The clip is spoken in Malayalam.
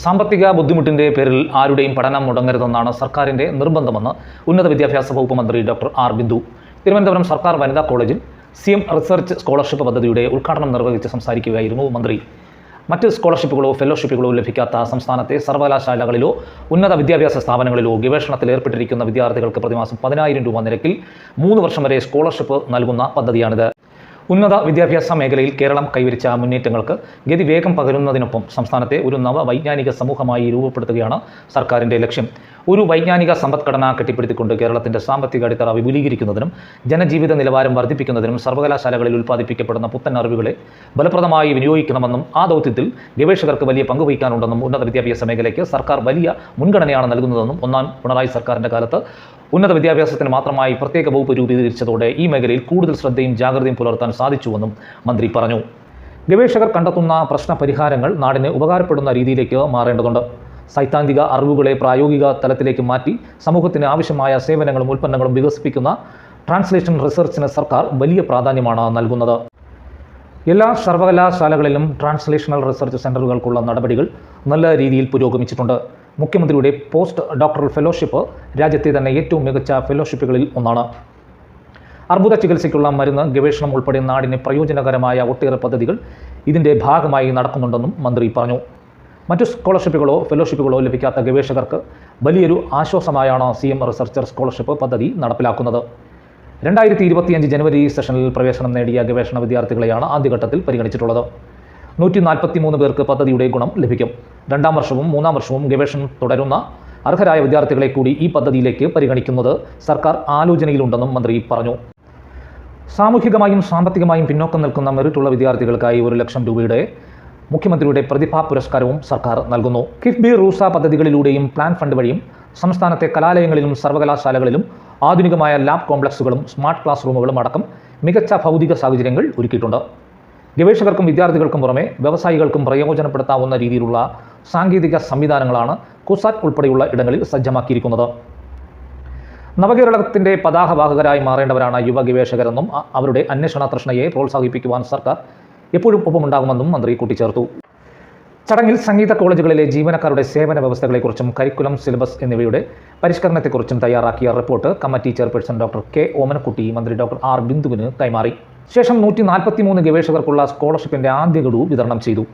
സാമ്പത്തിക ബുദ്ധിമുട്ടിന്റെ പേരിൽ ആരുടെയും പഠനം മുടങ്ങരുതെന്നാണ് സർക്കാരിന്റെ നിർബന്ധമെന്ന് ഉന്നത വിദ്യാഭ്യാസ വകുപ്പ് മന്ത്രി ഡോക്ടർ ആർ ബിന്ദു തിരുവനന്തപുരം സർക്കാർ വനിതാ കോളേജിൽ സിഎം റിസർച്ച് സ്കോളർഷിപ്പ് പദ്ധതിയുടെ ഉദ്ഘാടനം നിർവഹിച്ച് സംസാരിക്കുകയായിരുന്നു മന്ത്രി. മറ്റ് സ്കോളർഷിപ്പുകളോ ഫെലോഷിപ്പുകളോ ലഭിക്കാത്ത സംസ്ഥാനത്തെ സർവകലാശാലകളിലോ ഉന്നത വിദ്യാഭ്യാസ സ്ഥാപനങ്ങളിലോ ഗവേഷണത്തിൽ ഏർപ്പെട്ടിരിക്കുന്ന വിദ്യാർത്ഥികൾക്ക് പ്രതിമാസം 10,000 രൂപ നിരക്കിൽ 3 വർഷം വരെ സ്കോളർഷിപ്പ് നൽകുന്ന പദ്ധതിയാണിത്. ഉന്നത വിദ്യാഭ്യാസ മേഖലയിൽ കേരളം കൈവരിച്ച മുന്നേറ്റങ്ങൾക്ക് ഗതിവേഗം പകരുന്നതിനൊപ്പം സംസ്ഥാനത്തെ ഒരു നവവൈജ്ഞാനിക സമൂഹമായി രൂപപ്പെടുത്തുകയാണ് സർക്കാരിൻ്റെ ലക്ഷ്യം. ഒരു വൈജ്ഞാനിക സമ്പദ്ഘടന കെട്ടിപ്പടുത്തിക്കൊണ്ട് കേരളത്തിൻ്റെ സാമ്പത്തിക അടിത്തറ വിപുലീകരിക്കുന്നതിനും ജനജീവിത നിലവാരം വർദ്ധിപ്പിക്കുന്നതിനും സർവകലാശാലകളിൽ ഉൽപ്പാദിപ്പിക്കപ്പെടുന്ന പുത്തൻ അറിവുകളെ ഫലപ്രദമായി വിനിയോഗിക്കണമെന്നും ആ ദൗത്യത്തിൽ ഗവേഷകർക്ക് വലിയ പങ്കുവഹിക്കാനുണ്ടെന്നും ഉന്നത വിദ്യാഭ്യാസ മേഖലയ്ക്ക് സർക്കാർ വലിയ മുൻഗണനയാണ് നൽകുന്നതെന്നും ഒന്നാം പിണറായി സർക്കാരിൻ്റെ കാലത്ത് ഉന്നത വിദ്യാഭ്യാസത്തിന് മാത്രമായി പ്രത്യേക വകുപ്പ് രൂപീകരിച്ചതോടെ ഈ മേഖലയിൽ കൂടുതൽ ശ്രദ്ധയും ജാഗ്രതയും പുലർത്താൻ സാധിച്ചുവെന്നും മന്ത്രി പറഞ്ഞു. ഗവേഷകർ കണ്ടെത്തുന്ന പ്രശ്ന പരിഹാരങ്ങൾ നാടിന് ഉപകാരപ്പെടുന്ന രീതിയിലേക്ക് മാറേണ്ടതുണ്ട്. സൈദ്ധാന്തിക അറിവുകളെ പ്രായോഗിക തലത്തിലേക്ക് മാറ്റി സമൂഹത്തിന് ആവശ്യമായ സേവനങ്ങളും ഉൽപ്പന്നങ്ങളും വികസിപ്പിക്കുന്ന ട്രാൻസ്ലേഷൻ റിസർച്ചിന് സർക്കാർ വലിയ പ്രാധാന്യമാണ് നൽകുന്നത്. എല്ലാ സർവകലാശാലകളിലും ട്രാൻസ്ലേഷണൽ റിസർച്ച് സെൻ്ററുകൾക്കുള്ള നടപടികൾ നല്ല രീതിയിൽ പുരോഗമിച്ചിട്ടുണ്ട്. മുഖ്യമന്ത്രിയുടെ പോസ്റ്റ് ഡോക്ടറൽ ഫെലോഷിപ്പ് രാജ്യത്തെ തന്നെ ഏറ്റവും മികച്ച ഫെലോഷിപ്പുകളിൽ ഒന്നാണ്. അർബുദ ചികിത്സയ്ക്കുള്ള മരുന്ന് ഗവേഷണം ഉൾപ്പെടെ നാടിന് പ്രയോജനകരമായ ഒട്ടേറെ പദ്ധതികൾ ഇതിൻ്റെ ഭാഗമായി നടക്കുന്നുണ്ടെന്നും മന്ത്രി പറഞ്ഞു. മറ്റു സ്കോളർഷിപ്പുകളോ ഫെലോഷിപ്പുകളോ ലഭിക്കാത്ത ഗവേഷകർക്ക് വലിയൊരു ആശ്വാസമായാണ് സിഎം റിസർച്ചർ സ്കോളർഷിപ്പ് പദ്ധതി നടപ്പിലാക്കുന്നത്. 2025 ജനുവരി സെഷനിൽ പ്രവേശനം നേടിയ ഗവേഷണ വിദ്യാർത്ഥികളെയാണ് ആദ്യഘട്ടത്തിൽ പരിഗണിച്ചിട്ടുള്ളത്. 143 പേർക്ക് പദ്ധതിയുടെ ഗുണം ലഭിക്കും. 2ാം വർഷവും 3ാം വർഷവും ഗവേഷണം തുടരുന്ന അർഹരായ വിദ്യാർത്ഥികളെ കൂടി ഈ പദ്ധതിയിലേക്ക് പരിഗണിക്കുന്നത് സർക്കാർ ആലോചനയിലുണ്ടെന്നും മന്ത്രി പറഞ്ഞു. സാമൂഹികമായും സാമ്പത്തികമായും പിന്നോക്കം നിൽക്കുന്ന മെറിറ്റുള്ള വിദ്യാർത്ഥികൾക്കായി 1 ലക്ഷം രൂപയുടെ മുഖ്യമന്ത്രിയുടെ പ്രതിഭാ പുരസ്കാരവും സർക്കാർ നൽകുന്നു. കിഫ്ബി റൂസ പദ്ധതികളിലൂടെയും പ്ലാൻ ഫണ്ട് വഴിയും സംസ്ഥാനത്തെ കലാലയങ്ങളിലും സർവകലാശാലകളിലും ആധുനികമായ ലാബ് കോംപ്ലക്സുകളും സ്മാർട്ട് ക്ലാസ് റൂമുകളും അടക്കം മികച്ച ഭൗതിക സാഹചര്യങ്ങൾ ഒരുക്കിയിട്ടുണ്ട്. ഗവേഷകർക്കും വിദ്യാർത്ഥികൾക്കും പുറമെ വ്യവസായികൾക്കും പ്രയോജനപ്പെടുത്താവുന്ന രീതിയിലുള്ള സാങ്കേതിക സംവിധാനങ്ങളാണ് കുസാറ്റ് ഉൾപ്പെടെയുള്ള ഇടങ്ങളിൽ സജ്ജമാക്കിയിരിക്കുന്നത്. നവകേരളത്തിൻ്റെ പതാകവാഹകരായി മാറേണ്ടവരാണ് യുവ ഗവേഷകരെന്നും അവരുടെ അന്വേഷണ തൃഷ്ണയെ പ്രോത്സാഹിപ്പിക്കുവാൻ സർക്കാർ എപ്പോഴും ഒപ്പമുണ്ടാകുമെന്നും മന്ത്രി കൂട്ടിച്ചേർത്തു. ചടങ്ങിൽ സംഗീത കോളേജുകളിലെ ജീവനക്കാരുടെ സേവന വ്യവസ്ഥകളെക്കുറിച്ചും കരിക്കുലം സിലബസ് എന്നിവയുടെ പരിഷ്കരണത്തെക്കുറിച്ചും തയ്യാറാക്കിയ report committee chairperson doctor K Omanakutty മന്ത്രി ഡോക്ടർ ആർ ബിന്ദുവിന് കൈമാറി. ശേഷം 143 ഗവേഷകർക്കുള്ള സ്കോളർഷിപ്പിൻ്റെ ആദ്യ ഗഡു വിതരണം ചെയ്തു.